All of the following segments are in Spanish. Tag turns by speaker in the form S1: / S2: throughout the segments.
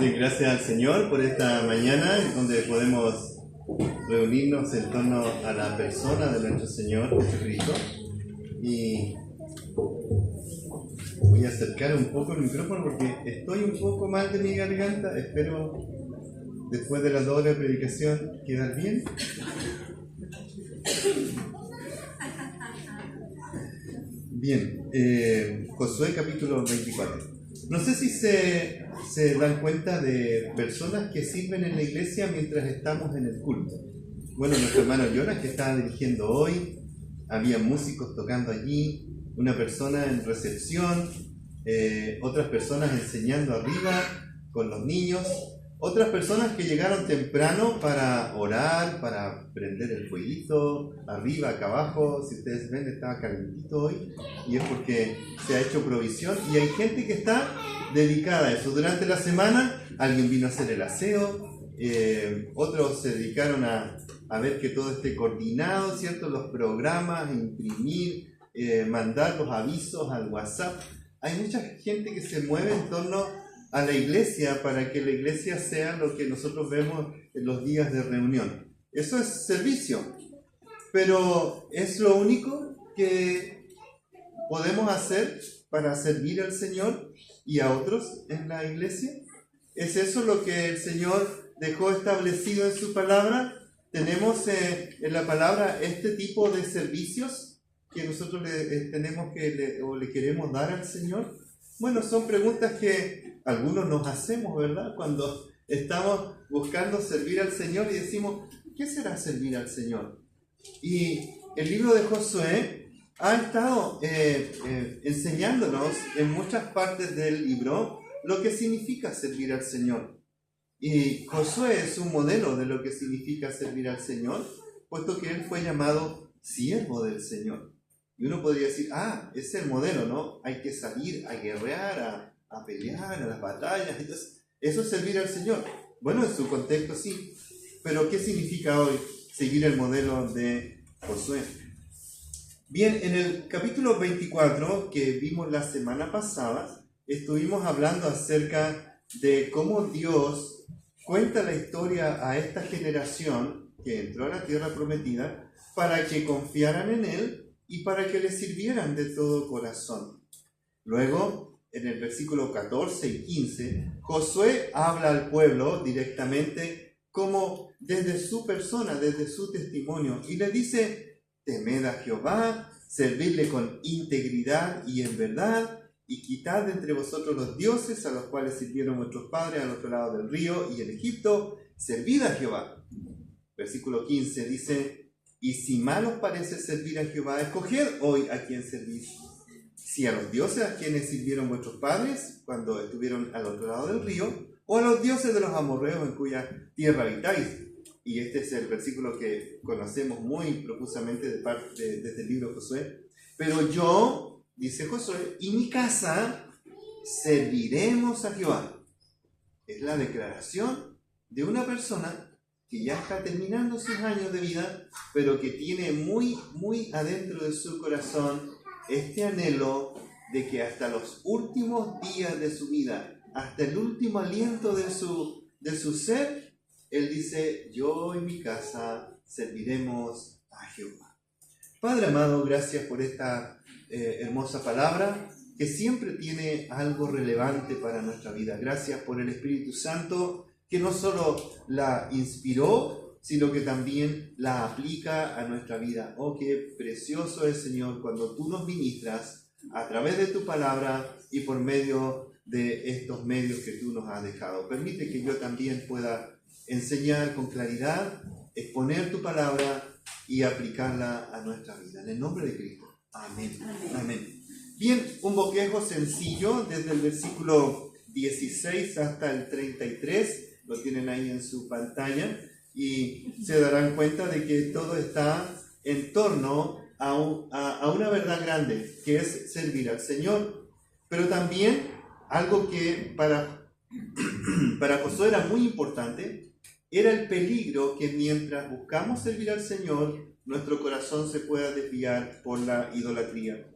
S1: Bien, gracias al Señor por esta mañana donde podemos reunirnos en torno a la persona de nuestro Señor Jesucristo. Y voy a acercar un poco el micrófono porque estoy un poco mal de mi garganta. Espero después de la doble predicación quedar bien. Bien, Josué capítulo 24. No sé si se dan cuenta de personas que sirven en la iglesia mientras estamos en el culto. Bueno, nuestro hermano Jonas, que estaba dirigiendo hoy, había músicos tocando allí, una persona en recepción, otras personas enseñando arriba con los niños, otras personas que llegaron temprano para orar, para prender el fueguito, arriba, acá abajo. Si ustedes ven, estaba calentito hoy y es porque se ha hecho provisión y hay gente que está dedicada a eso. Durante la semana alguien vino a hacer el aseo, otros se dedicaron a ver que todo esté coordinado, ¿cierto? Los programas, imprimir, mandar los avisos al WhatsApp. Hay mucha gente que se mueve en torno a la iglesia para que la iglesia sea lo que nosotros vemos en los días de reunión. Eso es servicio, pero ¿es lo único que podemos hacer para servir al Señor y a otros en la iglesia? ¿Es eso lo que el Señor dejó establecido en su palabra? ¿Tenemos en la palabra este tipo de servicios que nosotros le queremos dar al Señor? Bueno, son preguntas que algunos nos hacemos, ¿verdad? Cuando estamos buscando servir al Señor y decimos, ¿qué será servir al Señor? Y el libro de Josué ha estado enseñándonos en muchas partes del libro lo que significa servir al Señor. Y Josué es un modelo de lo que significa servir al Señor, puesto que él fue llamado siervo del Señor. Y uno podría decir, es el modelo, ¿no? Hay que salir a guerrear, a pelear, a las batallas. Entonces, eso es servir al Señor. Bueno, en su contexto sí. Pero ¿qué significa hoy seguir el modelo de Josué? Bien, en el capítulo 24 que vimos la semana pasada, estuvimos hablando acerca de cómo Dios cuenta la historia a esta generación que entró a la tierra prometida para que confiaran en Él y para que le sirvieran de todo corazón. Luego, en el versículo 14 y 15, Josué habla al pueblo directamente como desde su persona, desde su testimonio, y le dice, temed a Jehová, servidle con integridad y en verdad, y quitad de entre vosotros los dioses a los cuales sirvieron vuestros padres al otro lado del río y en Egipto, servid a Jehová. Versículo 15 dice, y si mal os parece servir a Jehová, escoged hoy a quién servir. Si a los dioses a quienes sirvieron vuestros padres cuando estuvieron al otro lado del río, o a los dioses de los amorreos en cuya tierra habitáis. Y este es el versículo que conocemos muy profusamente desde el libro de Josué. Pero yo, dice Josué, y mi casa serviremos a Jehová. Es la declaración de una persona que ya está terminando sus años de vida, pero que tiene muy, muy adentro de su corazón este anhelo de que hasta los últimos días de su vida, hasta el último aliento de su ser, él dice, yo y mi casa serviremos a Jehová. Padre amado, gracias por esta hermosa palabra que siempre tiene algo relevante para nuestra vida. Gracias por el Espíritu Santo que no solo la inspiró, sino que también la aplica a nuestra vida. Oh, qué precioso es, Señor, cuando tú nos ministras a través de tu palabra y por medio de estos medios que tú nos has dejado. Permite que yo también pueda enseñar con claridad, exponer tu palabra y aplicarla a nuestra vida. En el nombre de Cristo. Amén. Amén. Amén. Bien, un bosquejo sencillo desde el versículo 16 hasta el 33. Lo tienen ahí en su pantalla y se darán cuenta de que todo está en torno a una verdad grande, que es servir al Señor. Pero también algo que para Josué era muy importante, era el peligro que mientras buscamos servir al Señor, nuestro corazón se pueda desviar por la idolatría.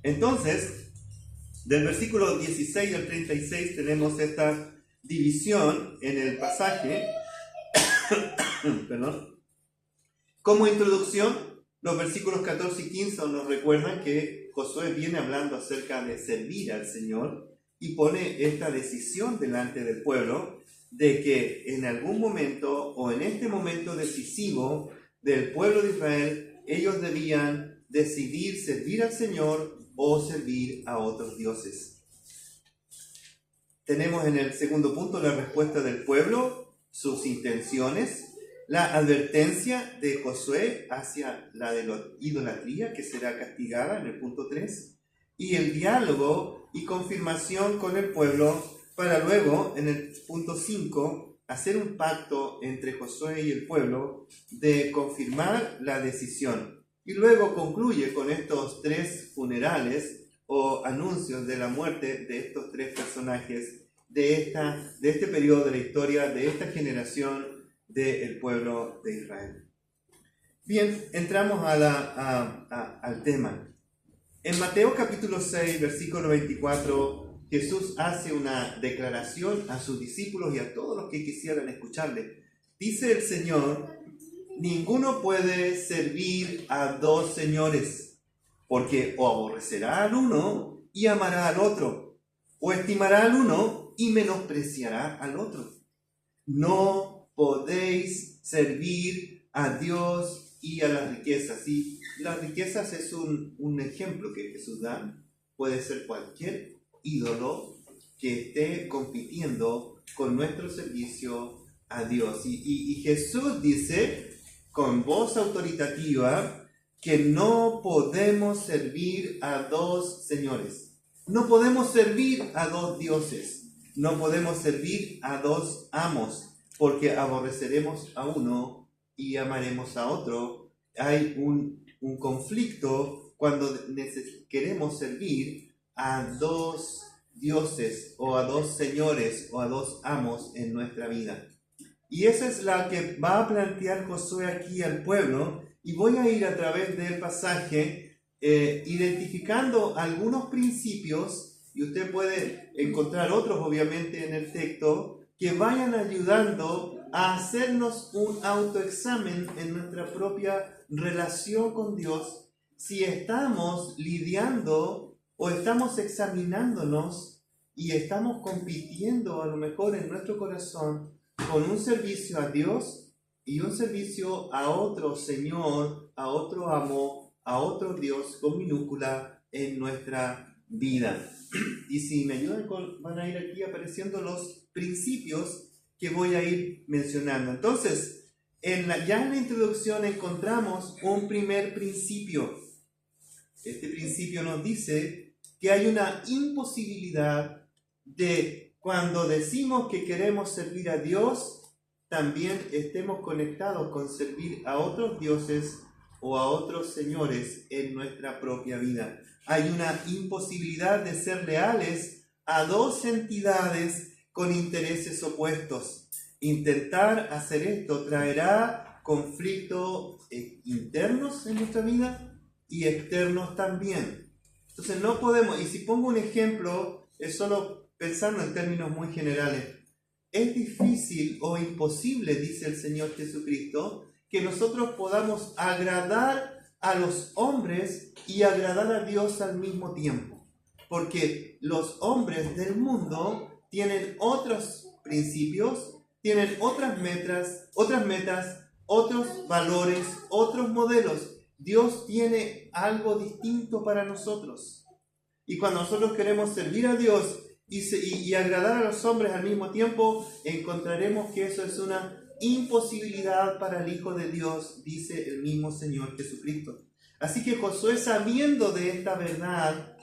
S1: Entonces, Del versículo 16 al 36 tenemos esta división en el pasaje. Perdón. Como introducción, los versículos 14 y 15 nos recuerdan que Josué viene hablando acerca de servir al Señor y pone esta decisión delante del pueblo de que en algún momento o en este momento decisivo del pueblo de Israel, ellos debían decidir servir al Señor o servir a otros dioses. Tenemos en el segundo punto la respuesta del pueblo, sus intenciones, la advertencia de Josué hacia la de la idolatría que será castigada en el punto 3, y el diálogo y confirmación con el pueblo para luego en el punto 5 hacer un pacto entre Josué y el pueblo de confirmar la decisión. Y luego concluye con estos 3 funerales o anuncios de la muerte de estos 3 personajes de este periodo de la historia, de esta generación del pueblo de Israel. Bien, entramos al tema. En Mateo capítulo 6, versículo 24, Jesús hace una declaración a sus discípulos y a todos los que quisieran escucharle. Dice el Señor: ninguno puede servir a 2 señores, porque o aborrecerá al uno y amará al otro, o estimará al uno y menospreciará al otro. No podéis servir a Dios y a las riquezas. Y las riquezas es un ejemplo que Jesús da. Puede ser cualquier ídolo que esté compitiendo con nuestro servicio a Dios. Y Jesús dice con voz autoritativa que no podemos servir a 2 señores. No podemos servir a 2 dioses. No podemos servir a 2 amos, porque aborreceremos a uno y amaremos a otro. Hay un conflicto cuando queremos servir a 2 dioses o a 2 señores o a 2 amos en nuestra vida. Y esa es la que va a plantear Josué aquí al pueblo, y voy a ir a través del pasaje identificando algunos principios, y usted puede encontrar otros obviamente en el texto, que vayan ayudando a hacernos un autoexamen en nuestra propia relación con Dios, si estamos lidiando o estamos examinándonos y estamos compitiendo a lo mejor en nuestro corazón con un servicio a Dios y un servicio a otro Señor, a otro amo, a otro Dios con minúscula en nuestra vida. Y si me ayudan, van a ir aquí apareciendo los principios que voy a ir mencionando. Entonces, ya en la introducción encontramos un primer principio. Este principio nos dice que hay una imposibilidad de cuando decimos que queremos servir a Dios, también estemos conectados con servir a otros dioses o a otros señores en nuestra propia vida. Hay una imposibilidad de ser leales a 2 entidades con intereses opuestos. Intentar hacer esto traerá conflictos internos en nuestra vida y externos también. Entonces no podemos, y si pongo un ejemplo, es solo pensando en términos muy generales. Es difícil o imposible, dice el Señor Jesucristo, que nosotros podamos agradar a los hombres y agradar a Dios al mismo tiempo. Porque los hombres del mundo tienen otros principios, tienen otras metas, otros valores, otros modelos. Dios tiene algo distinto para nosotros. Y cuando nosotros queremos servir a Dios y agradar a los hombres al mismo tiempo, encontraremos que eso es una imposibilidad para el Hijo de Dios, dice el mismo Señor Jesucristo. Así que Josué, sabiendo de esta verdad,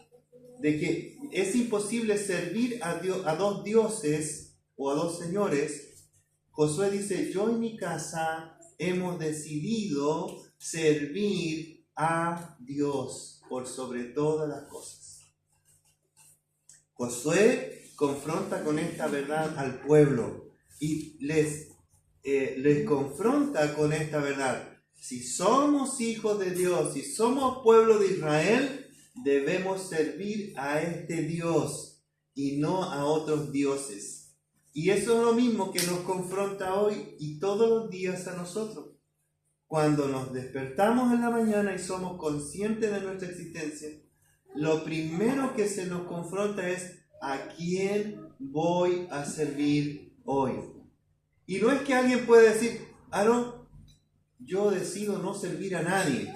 S1: de que es imposible servir a 2 dioses o a 2 señores, Josué dice: yo y mi casa hemos decidido servir a Dios por sobre todas las cosas. Josué confronta con esta verdad al pueblo y les confronta con esta verdad. Si somos hijos de Dios, si somos pueblo de Israel, debemos servir a este Dios y no a otros dioses. Y eso es lo mismo que nos confronta hoy y todos los días a nosotros. Cuando nos despertamos en la mañana y somos conscientes de nuestra existencia, lo primero que se nos confronta es ¿a quién voy a servir hoy? Y no es que alguien pueda decir, no, yo decido no servir a nadie,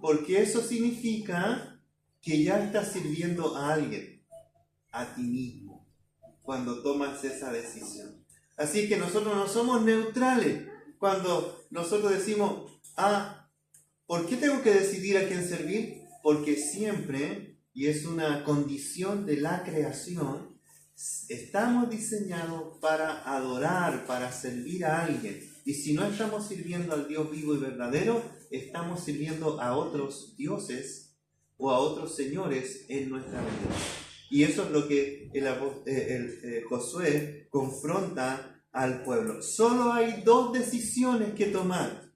S1: porque eso significa que ya estás sirviendo a alguien, a ti mismo, cuando tomas esa decisión. Así que nosotros no somos neutrales cuando nosotros decimos, ¿por qué tengo que decidir a quién servir? Porque siempre, y es una condición de la creación, estamos diseñados para adorar, para servir a alguien. Y si no estamos sirviendo al Dios vivo y verdadero, estamos sirviendo a otros dioses o a otros señores en nuestra vida. Y eso es lo que Josué confronta al pueblo. Solo hay dos decisiones que tomar.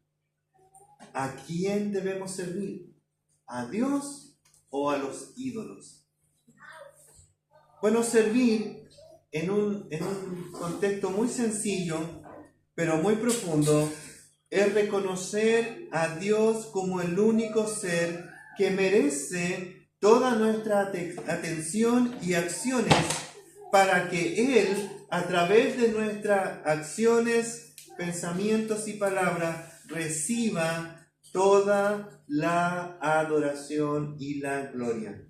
S1: ¿A quién debemos servir? ¿A Dios o a los ídolos? Bueno, servir en un contexto muy sencillo, pero muy profundo, es reconocer a Dios como el único ser que merece toda nuestra atención y acciones para que Él, a través de nuestras acciones, pensamientos y palabras, reciba toda la adoración y la gloria.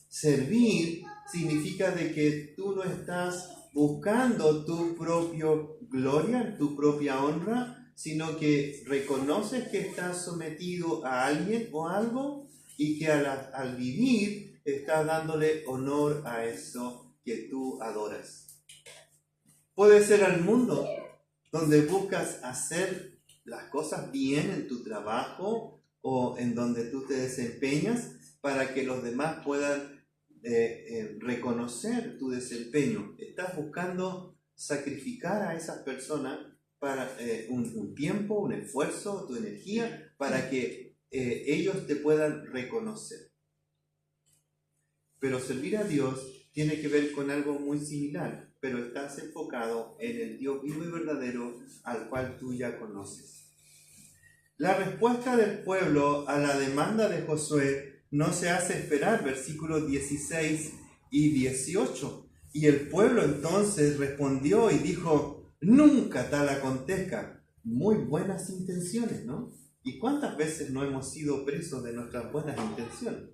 S1: Servir significa de que tú no estás buscando tu propia gloria, tu propia honra, sino que reconoces que estás sometido a alguien o algo y que al vivir estás dándole honor a eso que tú adoras. Puede ser al mundo, donde buscas hacer las cosas bien en tu trabajo o en donde tú te desempeñas para que los demás puedan reconocer tu desempeño. Estás buscando sacrificar a esas personas para un tiempo, un esfuerzo, tu energía, para que ellos te puedan reconocer. Pero servir a Dios tiene que ver con algo muy similar, pero estás enfocado en el Dios vivo y verdadero al cual tú ya conoces. La respuesta del pueblo a la demanda de Josué no se hace esperar, versículos 16 y 18. Y el pueblo entonces respondió y dijo, nunca tal acontezca. Muy buenas intenciones, ¿no? ¿Y cuántas veces no hemos sido presos de nuestras buenas intenciones?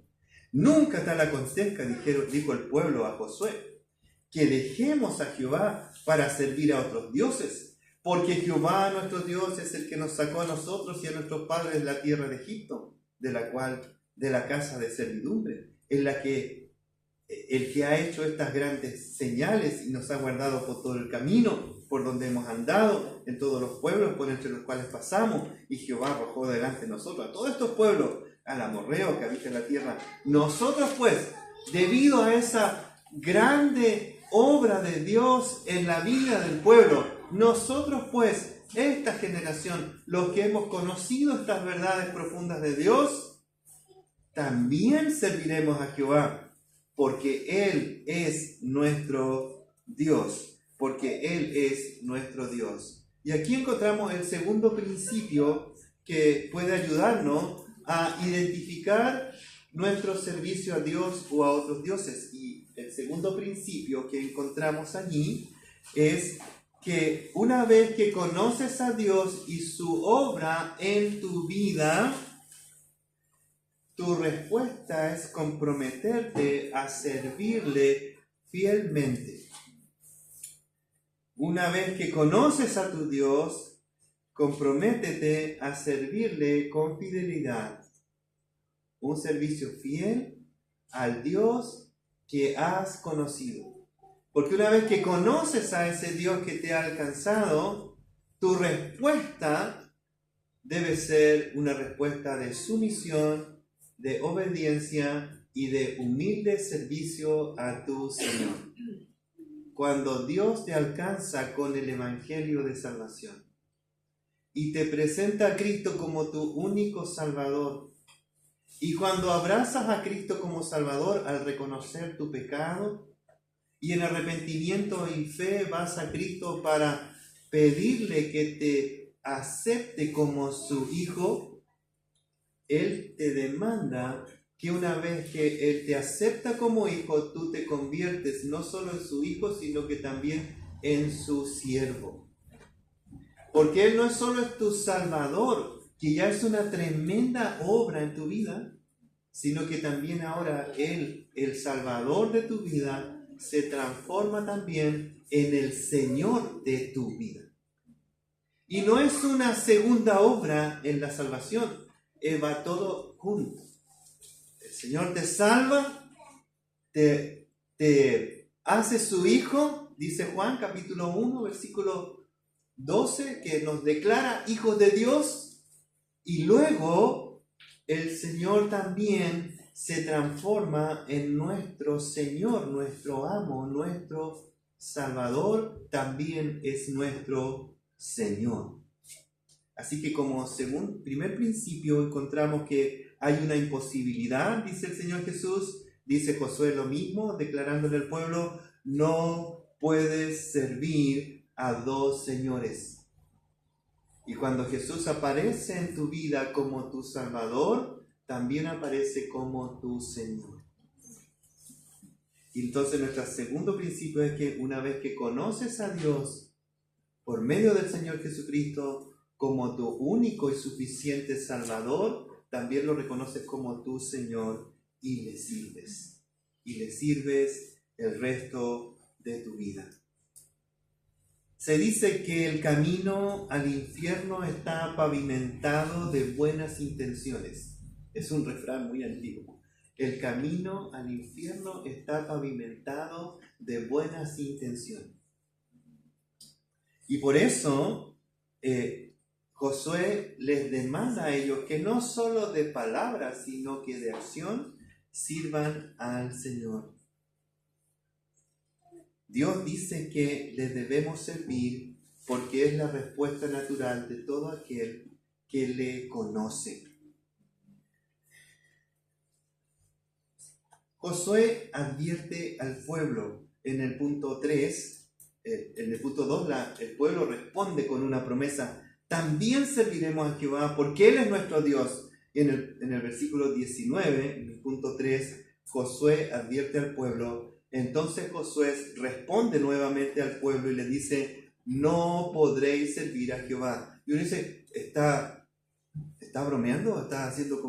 S1: Nunca tal acontezca, dijo el pueblo a Josué, que dejemos a Jehová para servir a otros dioses. Porque Jehová nuestro Dios es el que nos sacó a nosotros y a nuestros padres de la tierra de Egipto, de la casa de servidumbre, en la que el que ha hecho estas grandes señales y nos ha guardado por todo el camino, por donde hemos andado, en todos los pueblos por entre los cuales pasamos, y Jehová arrojó delante de nosotros a todos estos pueblos, al amorreo que habita en la tierra. Nosotros pues, debido a esa grande obra de Dios en la vida del pueblo, nosotros pues, esta generación, los que hemos conocido estas verdades profundas de Dios, también serviremos a Jehová, porque Él es nuestro Dios, porque Él es nuestro Dios. Y aquí encontramos el segundo principio que puede ayudarnos a identificar nuestro servicio a Dios o a otros dioses. Y el segundo principio que encontramos allí es que una vez que conoces a Dios y su obra en tu vida, tu respuesta es comprometerte a servirle fielmente. Una vez que conoces a tu Dios, comprométete a servirle con fidelidad. Un servicio fiel al Dios que has conocido. Porque una vez que conoces a ese Dios que te ha alcanzado, tu respuesta debe ser una respuesta de sumisión, de obediencia y de humilde servicio a tu Señor. Cuando Dios te alcanza con el Evangelio de salvación y te presenta a Cristo como tu único Salvador, Y cuando abrazas a Cristo como Salvador, al reconocer tu pecado, y en arrepentimiento y fe vas a Cristo para pedirle que te acepte como su hijo, Él te demanda que una vez que Él te acepta como hijo, tú te conviertes no solo en su hijo, sino que también en su siervo. Porque Él no solo es tu Salvador, que ya es una tremenda obra en tu vida, sino que también ahora Él, el Salvador de tu vida, se transforma también en el Señor de tu vida. Y no es una segunda obra en la salvación, va todo junto. El Señor te salva, te hace su hijo, dice Juan capítulo 1, versículo 12, que nos declara hijos de Dios, y luego el Señor también se transforma en nuestro Señor, nuestro amo, nuestro Salvador, también es nuestro Señor. Así que como primer principio encontramos que hay una imposibilidad, dice el Señor Jesús, dice Josué lo mismo, declarándole al pueblo, no puedes servir a dos señores. Y cuando Jesús aparece en tu vida como tu Salvador, también aparece como tu Señor. Y entonces nuestro segundo principio es que una vez que conoces a Dios por medio del Señor Jesucristo como tu único y suficiente Salvador, también lo reconoces como tu Señor y le sirves. Y le sirves el resto de tu vida. Se dice que el camino al infierno está pavimentado de buenas intenciones. Es un refrán muy antiguo. El camino al infierno está pavimentado de buenas intenciones. Y por eso Josué les demanda a ellos que no solo de palabras, sino que de acción sirvan al Señor. Dios dice que les debemos servir porque es la respuesta natural de todo aquel que le conoce. Josué advierte al pueblo en el punto 3, en el punto 2, el pueblo responde con una promesa: también serviremos a Jehová porque Él es nuestro Dios. Y en el versículo 19, en el punto 3, Josué advierte al pueblo. Entonces Josué responde nuevamente al pueblo y le dice: no podréis servir a Jehová. Y uno dice, ¿está bromeando? ¿Está haciendo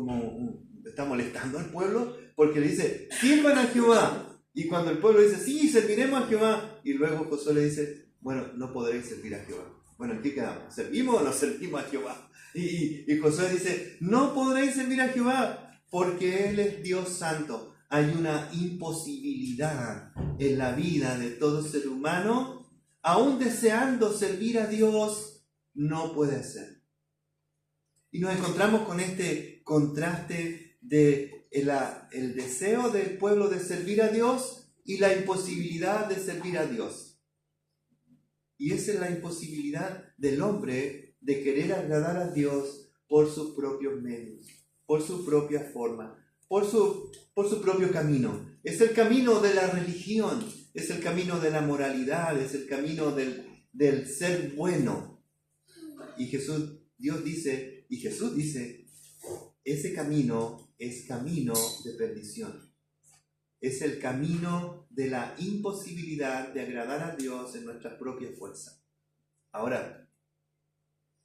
S1: está molestando al pueblo? Porque le dice, sirvan a Jehová. Y cuando el pueblo dice, sí, serviremos a Jehová, y luego Josué le dice, bueno, no podréis servir a Jehová. Bueno, ¿en qué quedamos? ¿Servimos o no servimos a Jehová? Y Josué dice, no podréis servir a Jehová porque Él es Dios santo. Hay una imposibilidad en la vida de todo ser humano, aún deseando servir a Dios, no puede ser. Y nos encontramos con este contraste de el deseo del pueblo de servir a Dios y la imposibilidad de servir a Dios. Y esa es la imposibilidad del hombre de querer agradar a Dios por sus propios medios, por su propia forma, por su propio camino. Es el camino de la religión, es el camino de la moralidad, es el camino del ser bueno. Y Jesús dice, ese camino es camino de perdición. Es el camino de la imposibilidad de agradar a Dios en nuestra propia fuerza. Ahora,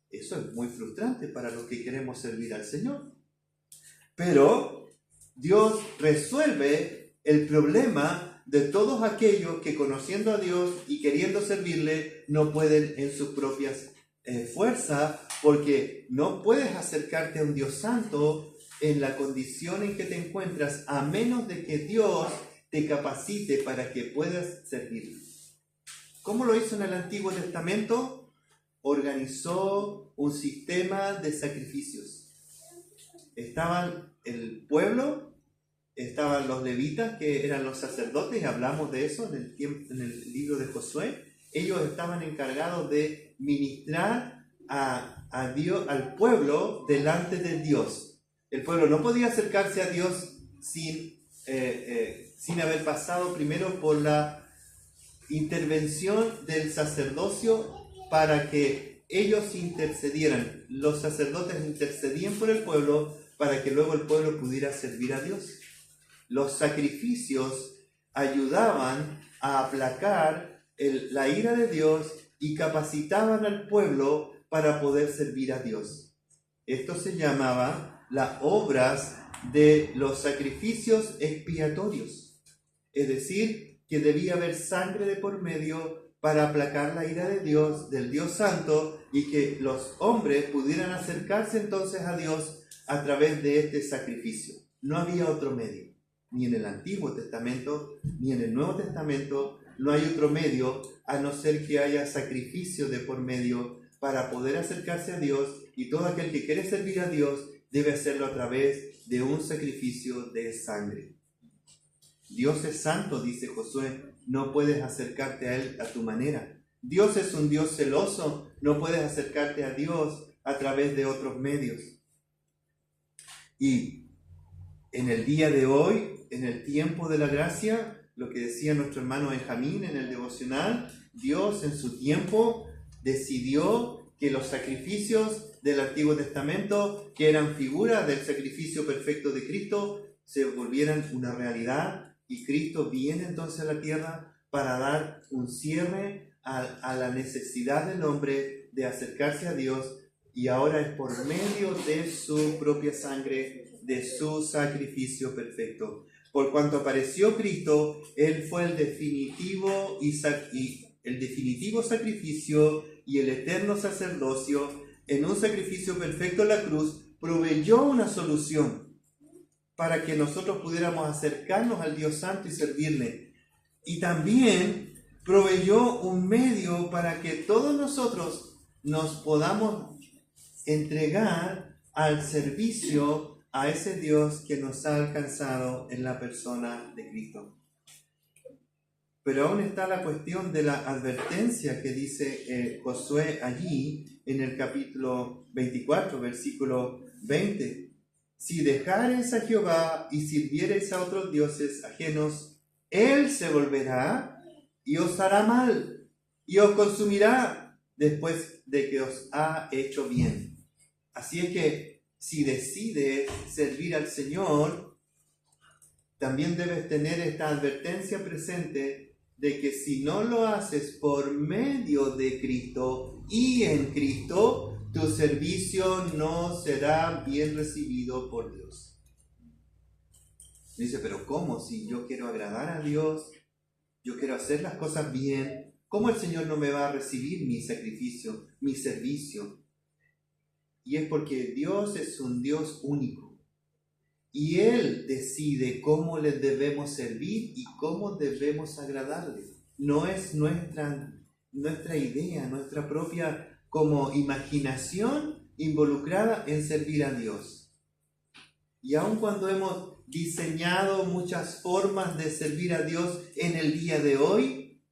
S1: eso es muy frustrante para los que queremos servir al Señor. Pero Dios resuelve el problema de todos aquellos que, conociendo a Dios y queriendo servirle, no pueden en sus propias fuerzas, porque no puedes acercarte a un Dios santo en la condición en que te encuentras, a menos de que Dios te capacite para que puedas servirle. ¿Cómo lo hizo en el Antiguo Testamento? Organizó un sistema de sacrificios. Estaban el pueblo, estaban los levitas, que eran los sacerdotes, y hablamos de eso en el libro de Josué. Ellos estaban encargados de ministrar a Dios, al pueblo, delante de Dios. El pueblo no podía acercarse a Dios sin haber pasado primero por la intervención del sacerdocio para que ellos intercedieran. Los sacerdotes intercedían por el pueblo para que luego el pueblo pudiera servir a Dios. Los sacrificios ayudaban a aplacar la ira de Dios y capacitaban al pueblo para poder servir a Dios. Esto se llamaba las obras de los sacrificios expiatorios. Es decir, que debía haber sangre de por medio para aplacar la ira de Dios, del Dios Santo, y que los hombres pudieran acercarse entonces a Dios a través de este sacrificio. No había otro medio, ni en el Antiguo Testamento, ni en el Nuevo Testamento, no hay otro medio a no ser que haya sacrificio de por medio para poder acercarse a Dios, y todo aquel que quiere servir a Dios debe hacerlo a través de un sacrificio de sangre. Dios es santo, dice Josué, no puedes acercarte a Él a tu manera. Dios es un Dios celoso, no puedes acercarte a Dios a través de otros medios. Y en el día de hoy, en el tiempo de la gracia, lo que decía nuestro hermano Benjamín en el devocional, Dios en su tiempo decidió que los sacrificios del Antiguo Testamento, que eran figuras del sacrificio perfecto de Cristo, se volvieran una realidad, y Cristo viene entonces a la tierra para dar un cierre a la necesidad del hombre de acercarse a Dios, y ahora es por medio de su propia sangre, de su sacrificio perfecto. Por cuanto apareció Cristo, Él fue el definitivo sacrificio y el eterno sacerdocio. En un sacrificio perfecto en la cruz, proveyó una solución para que nosotros pudiéramos acercarnos al Dios Santo y servirle. Y también proveyó un medio para que todos nosotros nos podamos entregar al servicio a ese Dios que nos ha alcanzado en la persona de Cristo. Pero aún está la cuestión de la advertencia que dice Josué allí en el capítulo 24, versículo 20. Si dejareis a Jehová y sirviereis a otros dioses ajenos, Él se volverá y os hará mal y os consumirá después de que os ha hecho bien. Así es que si decides servir al Señor, también debes tener esta advertencia presente de que si no lo haces por medio de Cristo y en Cristo, tu servicio no será bien recibido por Dios. Dice, pero ¿cómo? Si yo quiero agradar a Dios, yo quiero hacer las cosas bien, ¿cómo el Señor no me va a recibir mi sacrificio, mi servicio? Y es porque Dios es un Dios único. Y Él decide cómo le debemos servir y cómo debemos agradarle. No es nuestra idea, nuestra propia como imaginación involucrada en servir a Dios. Y aun cuando hemos diseñado muchas formas de servir a Dios en el día de hoy,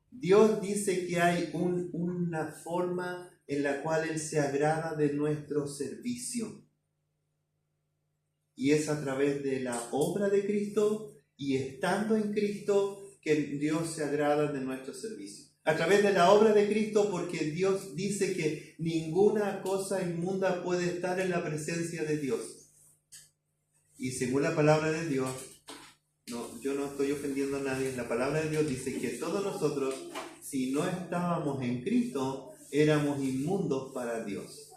S1: Dios dice que hay una forma en la cual Él se agrada de nuestro servicio. Y es a través de la obra de Cristo y estando en Cristo que Dios se agrada de nuestro servicio. A través de la obra de Cristo, porque Dios dice que ninguna cosa inmunda puede estar en la presencia de Dios. Y según la palabra de Dios, yo no estoy ofendiendo a nadie, la palabra de Dios dice que todos nosotros, si no estábamos en Cristo, éramos inmundos para Dios.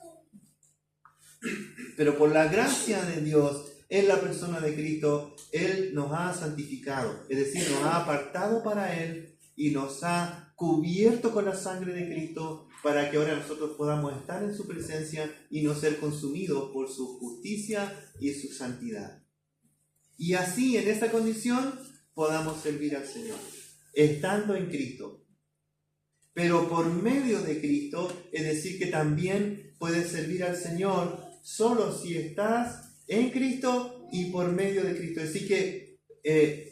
S1: Pero por la gracia de Dios, en la persona de Cristo, Él nos ha santificado, es decir, nos ha apartado para Él y nos ha cubierto con la sangre de Cristo para que ahora nosotros podamos estar en su presencia y no ser consumidos por su justicia y su santidad. Y así, en esta condición, podamos servir al Señor, estando en Cristo. Pero por medio de Cristo, es decir, que también puedes servir al Señor solo si estás en Cristo y por medio de Cristo. Es decir, que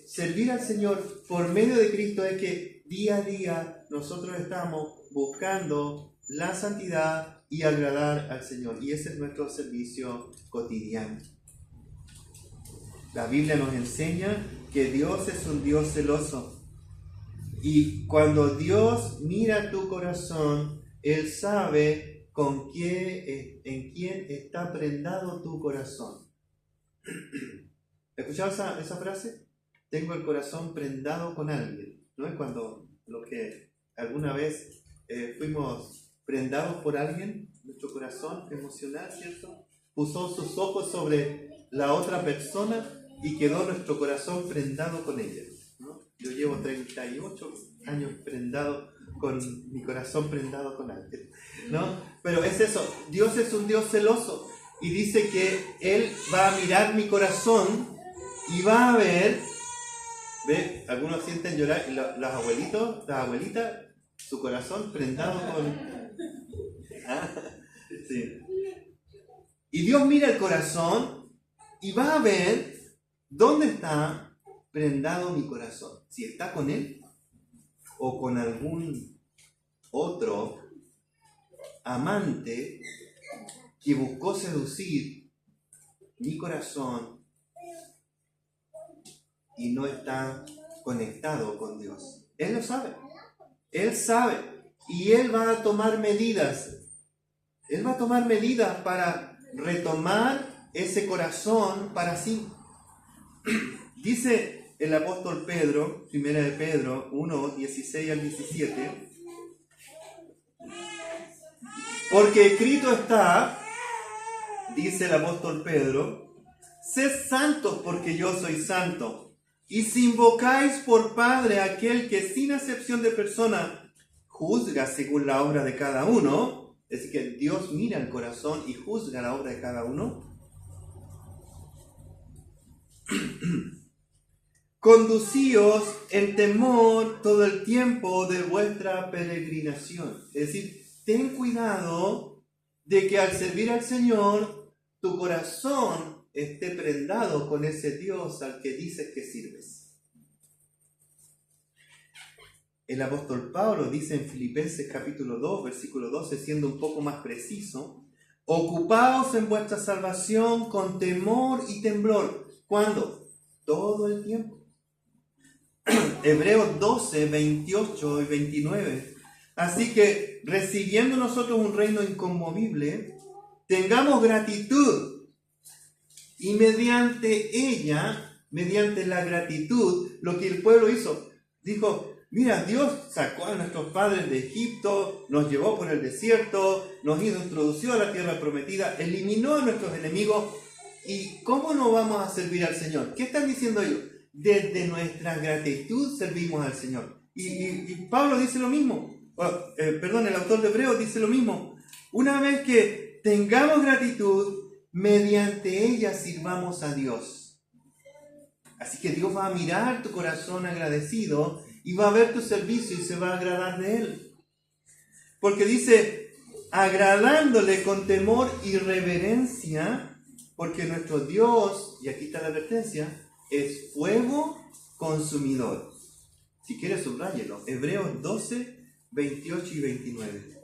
S1: servir al Señor por medio de Cristo es que día a día nosotros estamos buscando la santidad y agradar al Señor. Y ese es nuestro servicio cotidiano. La Biblia nos enseña que Dios es un Dios celoso. Y cuando Dios mira tu corazón, Él sabe en quién está prendado tu corazón. ¿Escuchado esa frase? Tengo el corazón prendado con alguien. ¿No es cuando los que alguna vez fuimos prendados por alguien, nuestro corazón emocional, ¿cierto? Puso sus ojos sobre la otra persona y quedó nuestro corazón prendado con ella, ¿no? Yo llevo 38 años prendado con mi corazón prendado con alguien, ¿no? Pero es eso, Dios es un Dios celoso y dice que Él va a mirar mi corazón y va a ver, ¿ve? Algunos sienten llorar, y las abuelitas, su corazón prendado con... Ah, sí. Y Dios mira el corazón y va a ver dónde está prendado mi corazón. Si está con Él o con algún otro amante que buscó seducir mi corazón y no está conectado con Dios. Él lo sabe. Él sabe. Y Él va a tomar medidas. Él va a tomar medidas para retomar ese corazón para sí. Dice el apóstol Pedro, 1 de Pedro 1, 16 al 17, porque escrito está, dice el apóstol Pedro, sed santos porque yo soy santo. Y si invocáis por Padre a aquel que sin acepción de persona juzga según la obra de cada uno, es decir, que Dios mira el corazón y juzga la obra de cada uno, conducíos en temor todo el tiempo de vuestra peregrinación. Es decir, ten cuidado de que al servir al Señor, tu corazón esté prendado con ese Dios al que dices que sirves. El apóstol Pablo dice en Filipenses capítulo 2, versículo 12, siendo un poco más preciso, ocupaos en vuestra salvación con temor y temblor. ¿Cuándo? Todo el tiempo. Hebreos 12, 28 y 29. Así que, recibiendo nosotros un reino inconmovible, tengamos gratitud. Y mediante ella, mediante la gratitud, lo que el pueblo hizo, dijo, mira, Dios sacó a nuestros padres de Egipto, nos llevó por el desierto, nos introdució a la tierra prometida, eliminó a nuestros enemigos. ¿Y cómo no vamos a servir al Señor? ¿Qué están diciendo ellos? Desde nuestra gratitud servimos al Señor. Y Pablo dice lo mismo. El autor de Hebreos dice lo mismo. Una vez que tengamos gratitud, mediante ella sirvamos a Dios. Así que Dios va a mirar tu corazón agradecido y va a ver tu servicio y se va a agradar de Él. Porque dice, agradándole con temor y reverencia, porque nuestro Dios, y aquí está la advertencia, es fuego consumidor. Si quieres, subráyelo. Hebreos 12, 28 y 29.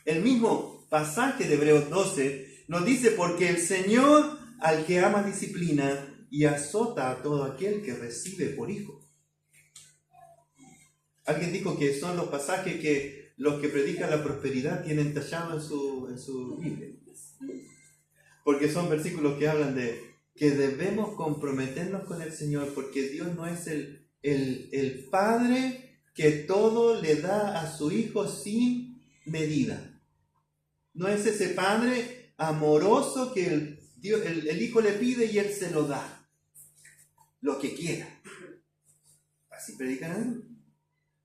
S1: El mismo pasaje de Hebreos 12 nos dice, porque el Señor al que ama disciplina y azota a todo aquel que recibe por hijo. Alguien dijo que son los pasajes que los que predican la prosperidad tienen tallado en su Biblia. Porque son versículos que hablan de que debemos comprometernos con el Señor, porque Dios no es el Padre que todo le da a su Hijo sin medida. No es ese Padre amoroso que el Hijo le pide y Él se lo da, lo que quiera. Así predican.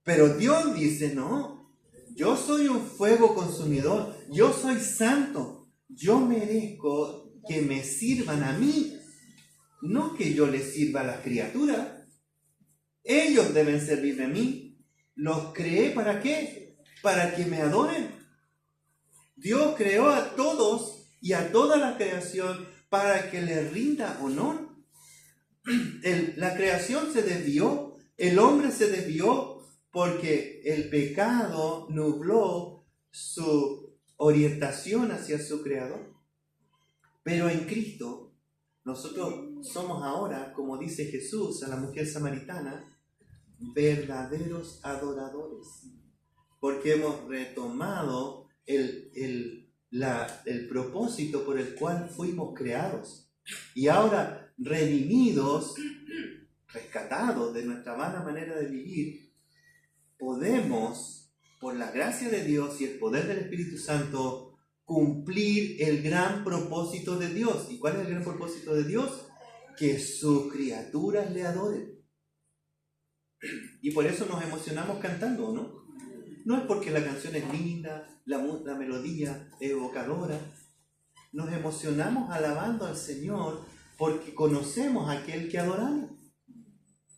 S1: Pero Dios dice, no, yo soy un fuego consumidor, yo soy santo, yo merezco que me sirvan a mí, no que yo les sirva a las criaturas. Ellos deben servirme a mí. ¿Los creé para qué? Para que me adoren. Dios creó a todos y a toda la creación para que le rinda honor. La creación se desvió, el hombre se desvió porque el pecado nubló su orientación hacia su creador. Pero en Cristo nosotros somos ahora, como dice Jesús a la mujer samaritana, verdaderos adoradores, porque hemos retomado el propósito por el cual fuimos creados, y ahora redimidos, rescatados de nuestra vana manera de vivir, podemos, por la gracia de Dios y el poder del Espíritu Santo, cumplir el gran propósito de Dios. ¿Y cuál es el gran propósito de Dios? Que sus criaturas le adoren. Y por eso nos emocionamos cantando, ¿no? No es porque la canción es linda, la melodía es evocadora. Nos emocionamos alabando al Señor porque conocemos a aquel que adoramos.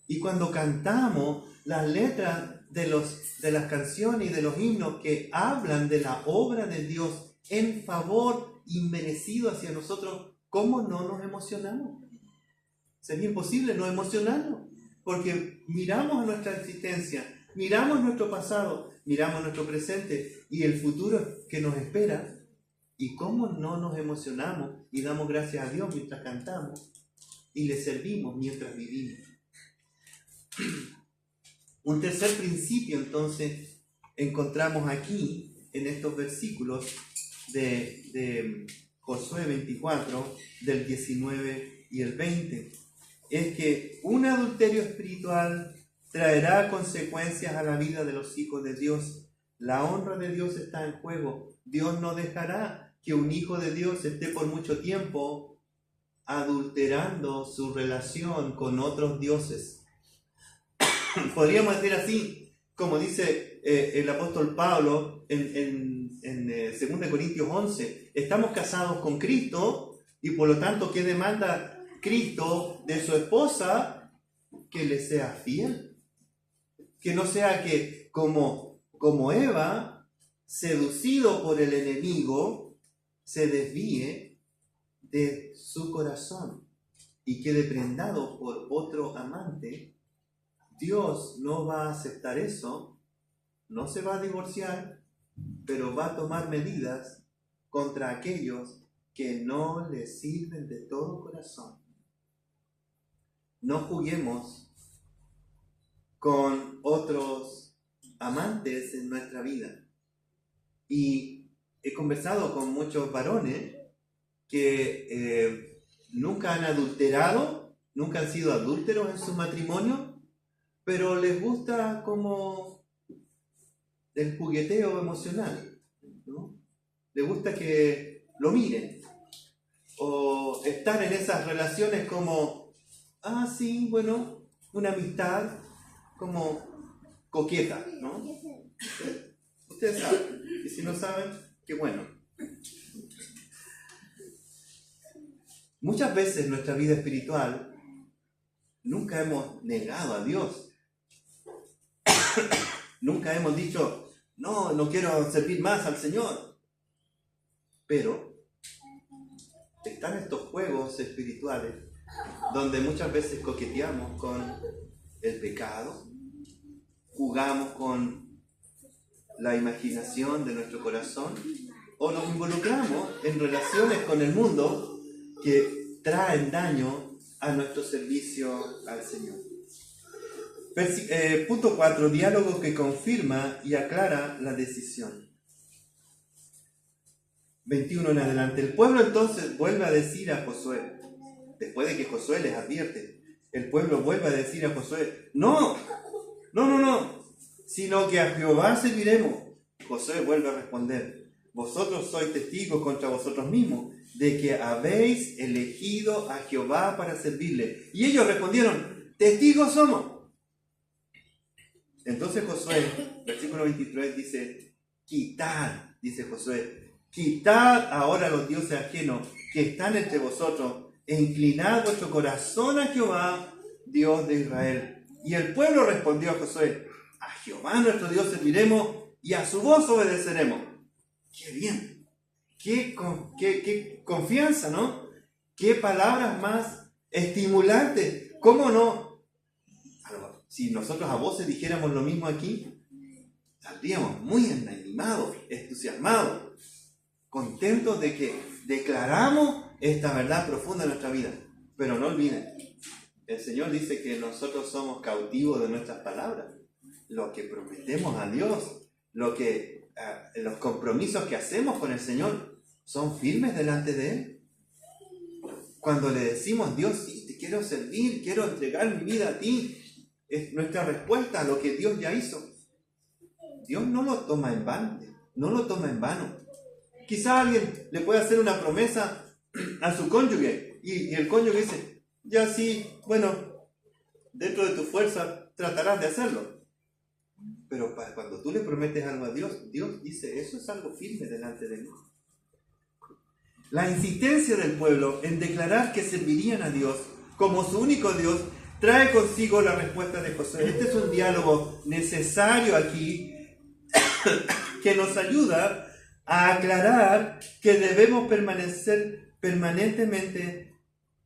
S1: Y cuando cantamos las letras de las canciones y de los himnos que hablan de la obra de Dios en favor inmerecido hacia nosotros, ¿cómo no nos emocionamos? Sería imposible no emocionarnos, porque miramos a nuestra existencia, miramos nuestro pasado, miramos nuestro presente y el futuro que nos espera, y cómo no nos emocionamos y damos gracias a Dios mientras cantamos y le servimos mientras vivimos. Un tercer principio entonces encontramos aquí en estos versículos de Josué 24, del 19 y el 20, es que un adulterio espiritual traerá consecuencias a la vida de los hijos de Dios. La honra de Dios está en juego. Dios no dejará que un hijo de Dios esté por mucho tiempo adulterando su relación con otros dioses. Podríamos decir así, como dice el apóstol Pablo en 2 Corintios 11, estamos casados con Cristo y por lo tanto, ¿qué demanda Cristo de su esposa? Que le sea fiel. Que no sea que como Eva, seducido por el enemigo, se desvíe de su corazón y quede prendado por otro amante. Dios no va a aceptar eso, no se va a divorciar, pero va a tomar medidas contra aquellos que no le sirven de todo corazón. No juguemos con otros amantes en nuestra vida. Y he conversado con muchos varones que nunca han adulterado, nunca han sido adúlteros en su matrimonio, pero les gusta como el jugueteo emocional, ¿no? Les gusta que lo miren, o estar en esas relaciones como, sí, bueno, una amistad como coqueta, ¿no? Ustedes saben, y si no saben, qué bueno. Muchas veces en nuestra vida espiritual nunca hemos negado a Dios. Nunca hemos dicho, no quiero servir más al Señor. Pero están estos juegos espirituales donde muchas veces coqueteamos con el pecado, jugamos con la imaginación de nuestro corazón o nos involucramos en relaciones con el mundo que traen daño a nuestro servicio al Señor. Punto 4. Diálogo que confirma y aclara la decisión. 21 en adelante. El pueblo entonces vuelve a decir a Josué, después de que Josué les advierte, el pueblo vuelve a decir a Josué, no, sino que a Jehová serviremos. Josué vuelve a responder, vosotros sois testigos contra vosotros mismos de que habéis elegido a Jehová para servirle. Y ellos respondieron, testigos somos. Entonces Josué, versículo 23 dice, quitad, dice Josué, quitad ahora los dioses ajenos que están entre vosotros e inclinad vuestro corazón a Jehová, Dios de Israel. Y el pueblo respondió a Josué, a Jehová nuestro Dios serviremos y a su voz obedeceremos. ¡Qué bien! ¡Qué confianza!, ¿no? ¡Qué palabras más estimulantes! ¿Cómo no? Si nosotros a voces dijéramos lo mismo aquí, saldríamos muy animados, entusiasmados, contentos de que declaramos esta verdad profunda en nuestra vida. Pero no olviden, el Señor dice que nosotros somos cautivos de nuestras palabras. Lo que prometemos a Dios, los compromisos que hacemos con el Señor, son firmes delante de Él. Cuando le decimos, Dios, sí, te quiero servir, quiero entregar mi vida a ti, es nuestra respuesta a lo que Dios ya hizo. Dios no lo toma en vano, no lo toma en vano. Quizá alguien le pueda hacer una promesa a su cónyuge y el cónyuge dice, ya sí, bueno, dentro de tu fuerza tratarás de hacerlo. Pero cuando tú le prometes algo a Dios, Dios dice, eso es algo firme delante de mí. La insistencia del pueblo en declarar que servirían a Dios como su único Dios trae consigo la respuesta de Josué. Este es un diálogo necesario aquí que nos ayuda a aclarar que debemos permanecer permanentemente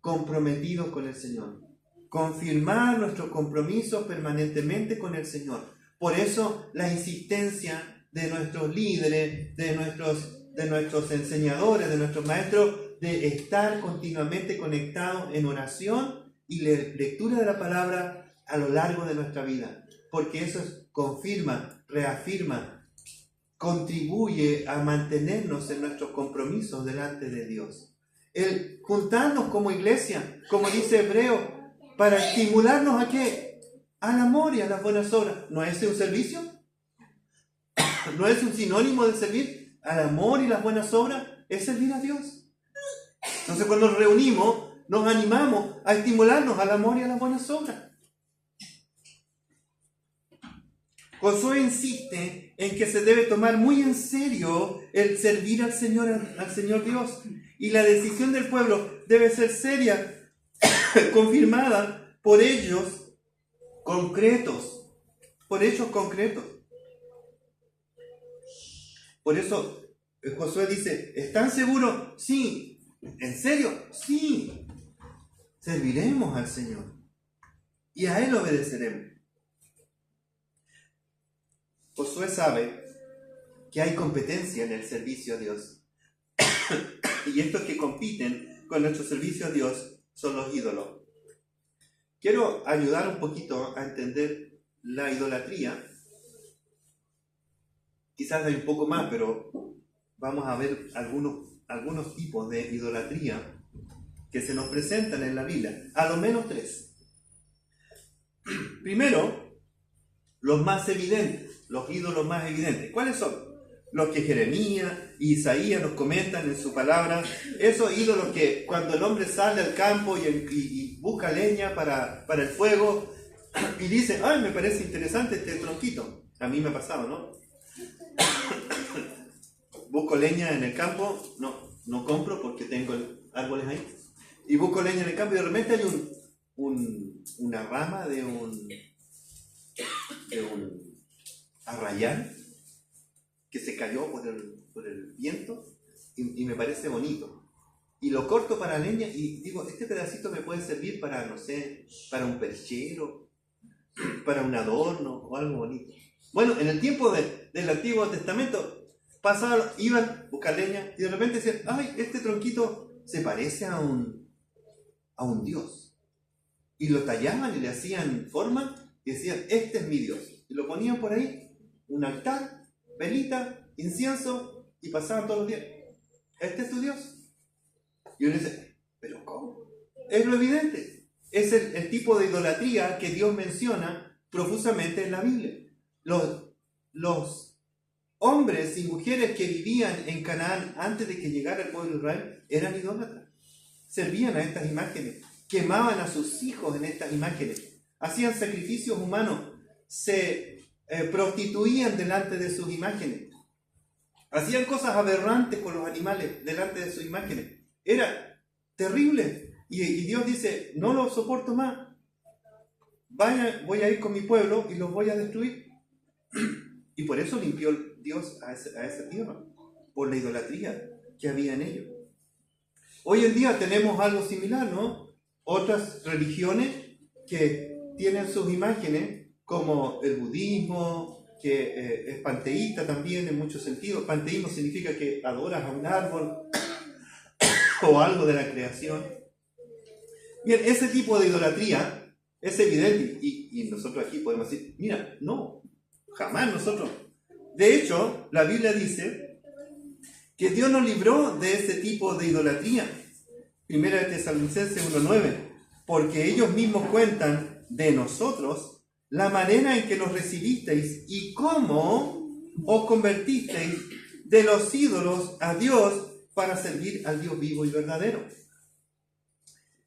S1: comprometidos con el Señor. Confirmar nuestro compromiso permanentemente con el Señor. Por eso la insistencia de nuestros líderes, de nuestros enseñadores, de nuestros maestros, de estar continuamente conectados en oración y lectura de la palabra a lo largo de nuestra vida. Porque eso confirma, reafirma, contribuye a mantenernos en nuestros compromisos delante de Dios. El juntarnos como iglesia, como dice Hebreo, para estimularnos ¿a qué? Al amor y a las buenas obras. ¿No es un servicio? ¿No es un sinónimo de servir? Al amor y las buenas obras es servir a Dios. Entonces cuando nos reunimos, nos animamos a estimularnos al amor y a las buenas obras. Josué insiste en que se debe tomar muy en serio el servir al Señor Dios. Y la decisión del pueblo debe ser seria, confirmada por hechos concretos. Por hechos concretos. Por eso Josué dice, ¿están seguros? Sí. ¿En serio? Sí. Serviremos al Señor. Y a Él obedeceremos. Josué sabe que hay competencia en el servicio a Dios. Y estos que compiten con nuestro servicio a Dios son los ídolos. Quiero ayudar un poquito a entender la idolatría. Quizás hay un poco más, pero vamos a ver algunos tipos de idolatría que se nos presentan en la Biblia. A lo menos 3. Primero, los más evidentes. Los ídolos más evidentes. ¿Cuáles son? Los que Jeremías y Isaías nos comentan en su palabra. Esos ídolos que cuando el hombre sale al campo y busca leña para el fuego y dice, ay, me parece interesante este tronquito. A mí me ha pasado, ¿no? Busco leña en el campo, no compro porque tengo árboles ahí. Y busco leña en el campo y de repente hay una rama de un arrayán que se cayó por el viento y me parece bonito. Y lo corto para leña y digo, este pedacito me puede servir para, no sé, para un perchero, para un adorno o algo bonito. Bueno, en el tiempo del Antiguo Testamento pasaban, iban a buscar leña y de repente decían, ay, este tronquito se parece a un dios. Y lo tallaban y le hacían forma y decían, este es mi Dios. Y lo ponían por ahí, un altar, velita, incienso, y pasaban todos los días. ¿Este es tu Dios? Y uno dice, ¿pero cómo? Es lo evidente. Es el tipo de idolatría que Dios menciona profusamente en la Biblia. Los hombres y mujeres que vivían en Canaán antes de que llegara el pueblo de Israel eran idólatras. Servían a estas imágenes, quemaban a sus hijos en estas imágenes, hacían sacrificios humanos, se prostituían delante de sus imágenes, hacían cosas aberrantes con los animales delante de sus imágenes. Era terrible. Y Dios dice, no lo soporto más. Voy a ir con mi pueblo y los voy a destruir. Y por eso limpió Dios a esa tierra, por la idolatría que había en ellos. Hoy en día tenemos algo similar, ¿no? Otras religiones que tienen sus imágenes, como el budismo, que es panteísta también en muchos sentidos. Panteísmo significa que adoras a un árbol o algo de la creación. Bien, ese tipo de idolatría es evidente y nosotros aquí podemos decir, mira, no, jamás nosotros. De hecho, la Biblia dice que Dios nos libró de ese tipo de idolatría. Primera de Tesalonicenses 1:9, porque ellos mismos cuentan de nosotros la manera en que nos recibisteis y cómo os convertisteis de los ídolos a Dios para servir al Dios vivo y verdadero.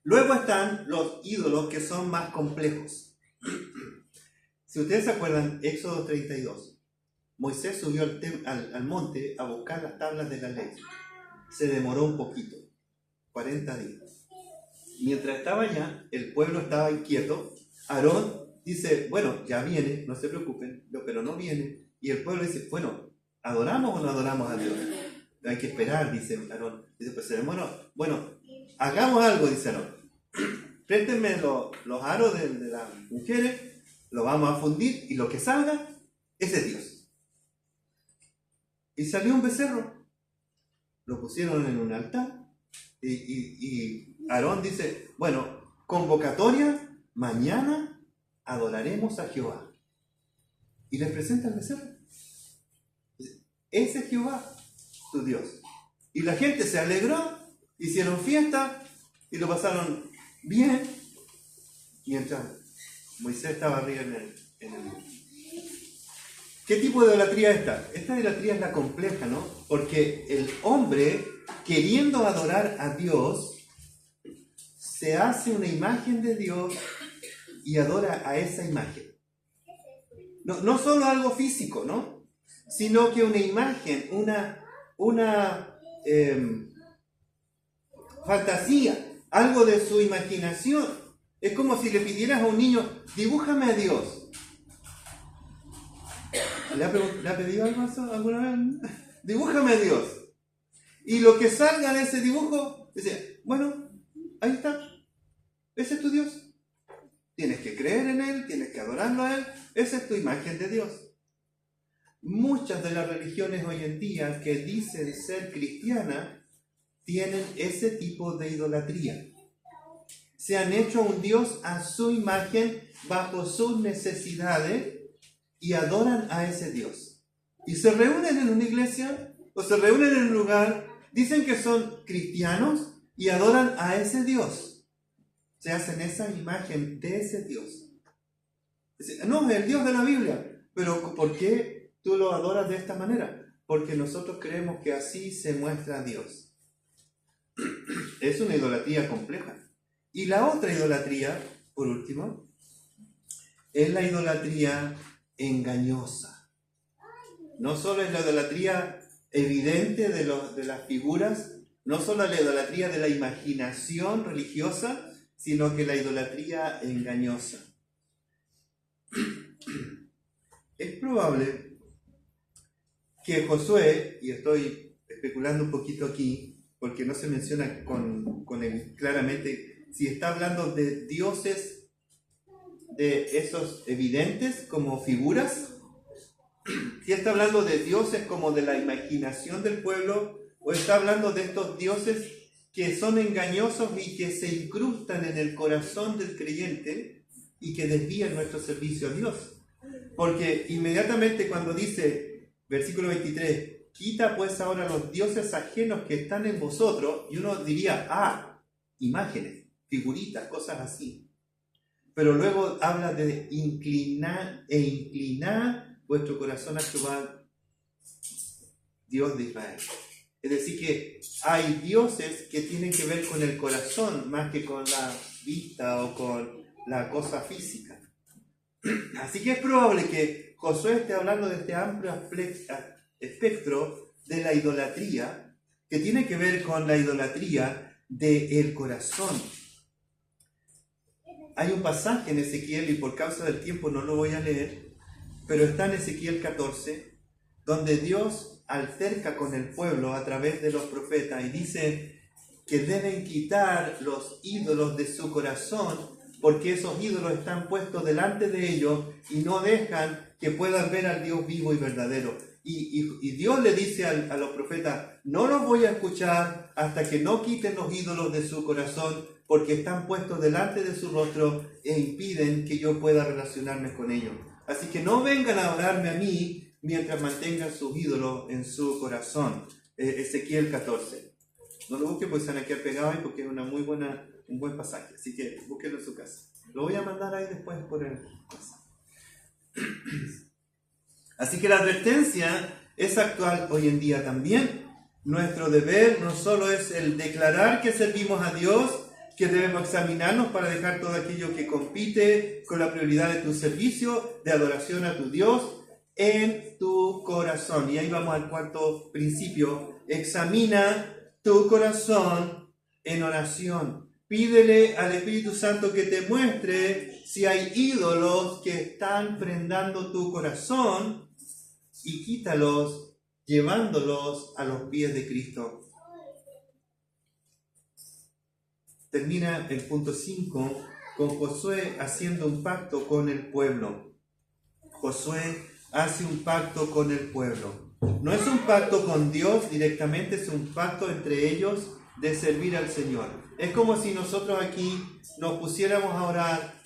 S1: Luego están los ídolos que son más complejos. Si ustedes se acuerdan, Éxodo 32, Moisés subió al monte a buscar las tablas de la ley. Se demoró un poquito, 40 días. Mientras estaba allá, el pueblo estaba inquieto. Aarón dice, bueno, ya viene, no se preocupen, pero no viene. Y el pueblo dice, bueno, ¿adoramos o no adoramos a Dios? Hay que esperar, dice Aarón. Dice, pues se demoró. Bueno, hagamos algo, dice Aarón. Préstenme los aros de las mujeres, lo vamos a fundir y lo que salga, ese es Dios. Y salió un becerro. Lo pusieron en un altar. Y Aarón dice, bueno, convocatoria, mañana adoraremos a Jehová. Y les presenta el becerro. Ese es Jehová, tu Dios. Y la gente se alegró, hicieron fiesta y lo pasaron bien, mientras Moisés estaba arriba en el... ¿Qué tipo de idolatría es esta? Esta idolatría es la compleja, ¿no? Porque el hombre, queriendo adorar a Dios, se hace una imagen de Dios y adora a esa imagen. No solo algo físico, ¿no? Sino que una imagen, una fantasía, algo de su imaginación. Es como si le pidieras a un niño, dibújame a Dios. ¿Le ha pedido algo alguna vez? Dibújame a Dios. Y lo que salga de ese dibujo, dice, bueno, ahí está. Ese es tu Dios. Tienes que creer en Él, tienes que adorarlo a Él. Esa es tu imagen de Dios. Muchas de las religiones hoy en día que dicen ser cristianas tienen ese tipo de idolatría. Se han hecho un Dios a su imagen bajo sus necesidades y adoran a ese Dios. Y se reúnen en una iglesia o se reúnen en un lugar, dicen que son cristianos y adoran a ese Dios. Se hacen esa imagen de ese Dios. No, es el Dios de la Biblia. Pero ¿por qué tú lo adoras de esta manera? Porque nosotros creemos que así se muestra a Dios. Es una idolatría compleja. Y la otra idolatría, por último, es la idolatría engañosa. No solo es la idolatría evidente de las figuras, no solo la idolatría de la imaginación religiosa, sino que la idolatría engañosa. Es probable que Josué, y estoy especulando un poquito aquí, porque no se menciona claramente si está hablando de dioses, de esos evidentes como figuras, si está hablando de dioses como de la imaginación del pueblo, o está hablando de estos dioses que son engañosos y que se incrustan en el corazón del creyente y que desvían nuestro servicio a Dios. Porque inmediatamente cuando dice, versículo 23, quita pues ahora los dioses ajenos que están en vosotros, y uno diría, imágenes, figuritas, cosas así. Pero luego habla de inclinar vuestro corazón a Jehová, Dios de Israel. Es decir, que hay dioses que tienen que ver con el corazón más que con la vista o con la cosa física. Así que es probable que Josué esté hablando de este amplio espectro de la idolatría, que tiene que ver con la idolatría del corazón. Hay un pasaje en Ezequiel, y por causa del tiempo no lo voy a leer, pero está en Ezequiel 14, donde Dios alterca con el pueblo a través de los profetas y dice que deben quitar los ídolos de su corazón, porque esos ídolos están puestos delante de ellos y no dejan que puedan ver al Dios vivo y verdadero. Y Dios le dice a los profetas, no los voy a escuchar hasta que no quiten los ídolos de su corazón, porque están puestos delante de su rostro e impiden que yo pueda relacionarme con ellos. Así que no vengan a adorarme a mí mientras mantengan sus ídolos en su corazón. Ezequiel 14. No lo busquen porque se van a quedar pegados ahí porque es un buen pasaje. Así que búsquenlo en su casa. Lo voy a mandar ahí después por el WhatsApp. Así que la advertencia es actual hoy en día también. Nuestro deber no solo es el declarar que servimos a Dios, que debemos examinarnos para dejar todo aquello que compite con la prioridad de tu servicio, de adoración a tu Dios, en tu corazón. Y ahí vamos al cuarto principio. Examina tu corazón en oración. Pídele al Espíritu Santo que te muestre si hay ídolos que están prendando tu corazón y quítalos llevándolos a los pies de Cristo. Termina el punto 5 con Josué haciendo un pacto con el pueblo. Josué hace un pacto con el pueblo. No es un pacto con Dios directamente, es un pacto entre ellos de servir al Señor. Es como si nosotros aquí nos pusiéramos a orar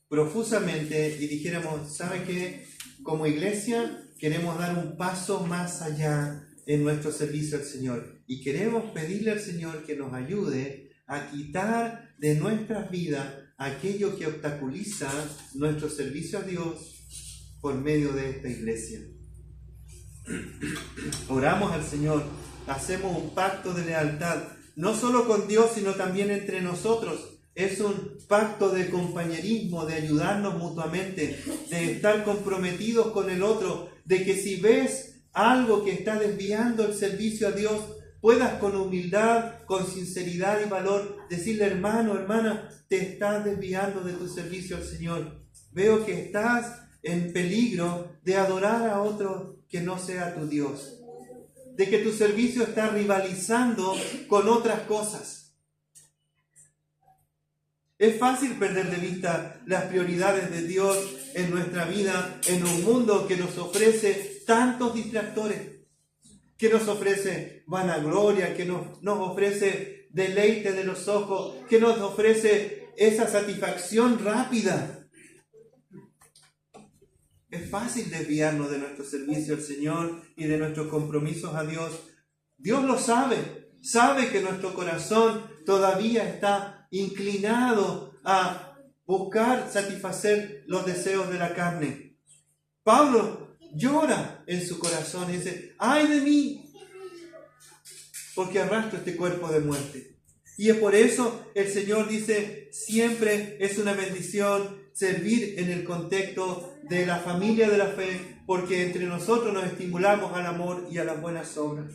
S1: profusamente y dijéramos, ¿sabe qué? Como iglesia queremos dar un paso más allá en nuestro servicio al Señor y queremos pedirle al Señor que nos ayude a quitar de nuestras vidas aquello que obstaculiza nuestro servicio a Dios por medio de esta iglesia. Oramos al Señor, hacemos un pacto de lealtad, no solo con Dios, sino también entre nosotros. Es un pacto de compañerismo, de ayudarnos mutuamente, de estar comprometidos con el otro, de que si ves algo que está desviando el servicio a Dios, puedas con humildad, con sinceridad y valor decirle, hermano, hermana, te estás desviando de tu servicio al Señor. Veo que estás en peligro de adorar a otro que no sea tu Dios, de que tu servicio está rivalizando con otras cosas. Es fácil perder de vista las prioridades de Dios en nuestra vida, en un mundo que nos ofrece tantos distractores, que nos ofrece vanagloria, que nos ofrece deleite de los ojos, que nos ofrece esa satisfacción rápida. Es fácil desviarnos de nuestro servicio al Señor y de nuestros compromisos a Dios. Dios lo sabe que nuestro corazón todavía está inclinado a buscar satisfacer los deseos de la carne. Pablo llora en su corazón y dice, ¡ay de mí! Porque arrastro este cuerpo de muerte. Y es por eso el Señor dice, siempre es una bendición servir en el contexto de la familia de la fe, porque entre nosotros nos estimulamos al amor y a las buenas obras.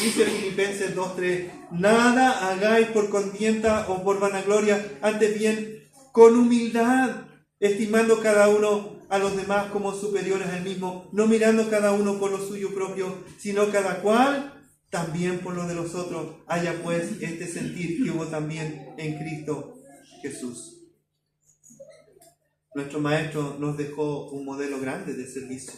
S1: Dice Filipenses 2:3, nada hagáis por contienda o por vanagloria, antes bien con humildad, estimando cada uno a los demás como superiores al mismo, no mirando cada uno por lo suyo propio, sino cada cual también por lo de los otros. Haya pues este sentir que hubo también en Cristo Jesús. Nuestro Maestro nos dejó un modelo grande de servicio.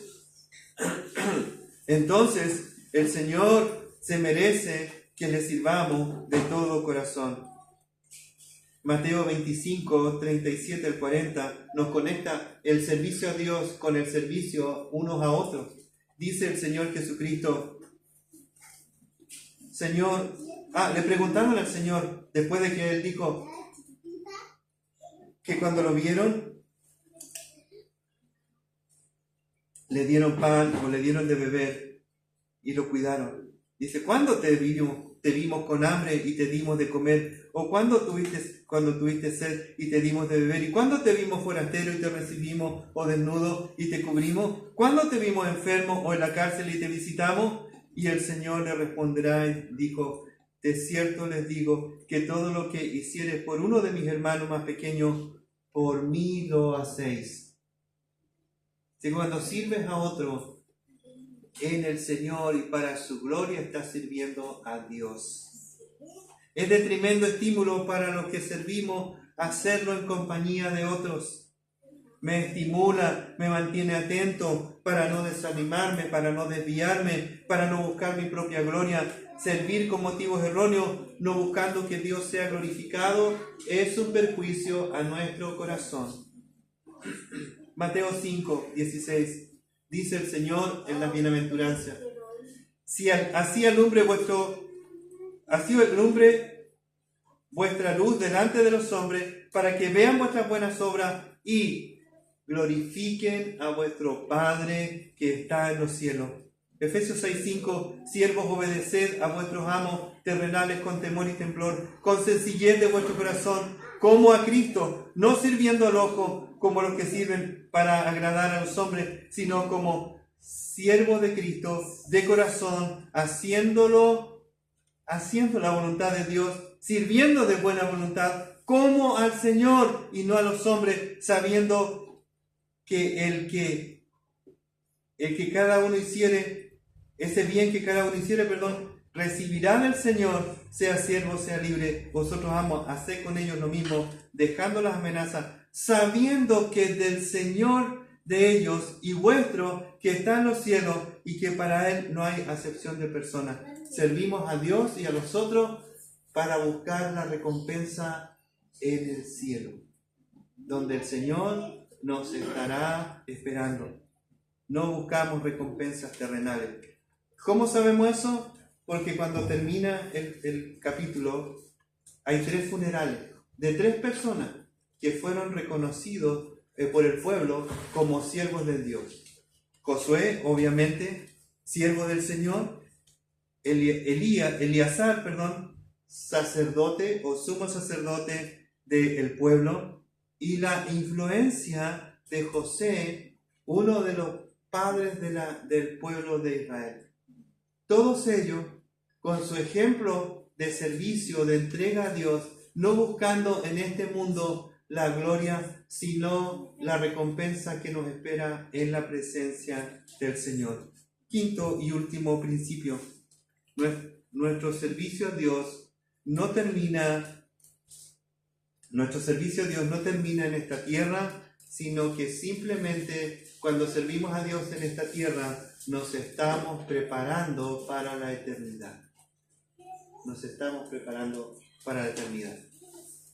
S1: Entonces, el Señor se merece que le sirvamos de todo corazón. Mateo 25, 37 al 40 nos conecta el servicio a Dios con el servicio unos a otros. Dice el Señor Jesucristo, Señor, le preguntaron al Señor, después de que Él dijo que cuando lo vieron, le dieron pan o le dieron de beber y lo cuidaron. Dice, ¿cuándo te vimos con hambre y te dimos de comer? ¿O cuando tuviste sed y te dimos de beber? ¿Y cuándo te vimos forastero y te recibimos? ¿O desnudo y te cubrimos? ¿Cuándo te vimos enfermo o en la cárcel y te visitamos? Y el Señor le responderá y dijo, de cierto les digo que todo lo que hicieres por uno de mis hermanos más pequeños, por mí lo hacéis. Si cuando sirves a otro en el Señor y para su gloria, estás sirviendo a Dios. Es de tremendo estímulo para los que servimos hacerlo en compañía de otros. me estimula, me mantiene atento para no desanimarme, para no desviarme, para no buscar mi propia gloria. Servir con motivos erróneos, no buscando que Dios sea glorificado, es un perjuicio a nuestro corazón. Mateo 5, 16. Dice el Señor en la bienaventuranza: así alumbre vuestra luz delante de los hombres, para que vean vuestras buenas obras y glorifiquen a vuestro Padre que está en los cielos. Efesios 6:5: siervos, obedeced a vuestros amos terrenales con temor y temblor, con sencillez de vuestro corazón, como a Cristo, no sirviendo al ojo como los que sirven para agradar a los hombres, sino como siervos de Cristo, de corazón, haciendo la voluntad de Dios, sirviendo de buena voluntad, como al Señor y no a los hombres, sabiendo que el que cada uno hiciere, ese bien que cada uno hiciere, recibirá del Señor, sea siervo, sea libre. Vosotros, amos, haced con ellos lo mismo, dejando las amenazas, sabiendo que del Señor de ellos y vuestro, que está en los cielos, y que para Él no hay acepción de personas. Servimos a Dios y a los otros para buscar la recompensa en el cielo, donde el Señor nos estará esperando. No buscamos recompensas terrenales. ¿Cómo sabemos eso? Porque cuando termina el capítulo, hay 3 funerales de 3 personas que fueron reconocidos por el pueblo como siervos de Dios. Josué, obviamente, siervo del Señor. Eleazar, sacerdote o sumo sacerdote del pueblo. Y la influencia de José, uno de los padres del pueblo de Israel. Todos ellos, con su ejemplo de servicio, de entrega a Dios, no buscando en este mundo la gloria, sino la recompensa que nos espera en la presencia del Señor. Quinto y último principio: nuestro servicio a Dios no termina en esta tierra, sino que simplemente cuando servimos a Dios en esta tierra nos estamos preparando para la eternidad.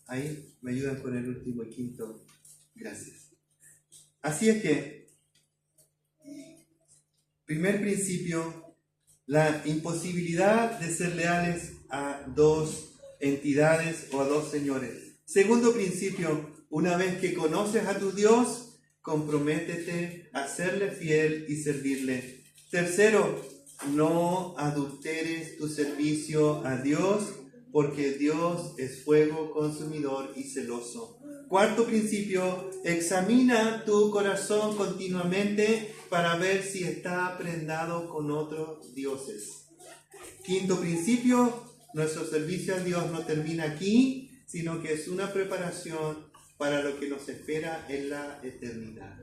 S1: Ahí me ayudan con el último y quinto. Gracias. Así es que, primer principio, la imposibilidad de ser leales a 2 entidades o a 2 señores. Segundo principio, una vez que conoces a tu Dios, comprométete a serle fiel y servirle. Tercero, no adulteres tu servicio a Dios, porque Dios es fuego consumidor y celoso. Cuarto principio, examina tu corazón continuamente para ver si está prendado con otros dioses. Quinto principio, nuestro servicio a Dios no termina aquí, sino que es una preparación para lo que nos espera en la eternidad.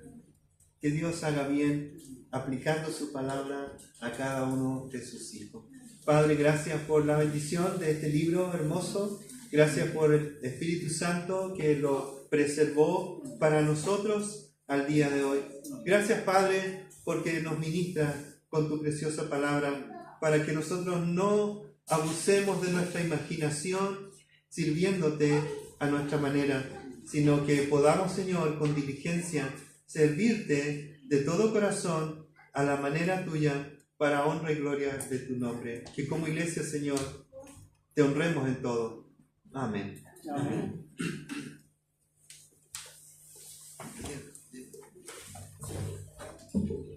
S1: Que Dios haga bien aplicando su palabra a cada uno de sus hijos. Padre, gracias por la bendición de este libro hermoso. Gracias por el Espíritu Santo que lo preservó para nosotros al día de hoy. Gracias, Padre, porque nos ministras con tu preciosa palabra, para que nosotros no abusemos de nuestra imaginación sirviéndote a nuestra manera, sino que podamos, Señor, con diligencia servirte de todo corazón a la manera tuya, para honra y gloria de tu nombre. Que como iglesia, Señor, te honremos en todo. Amén. Amén.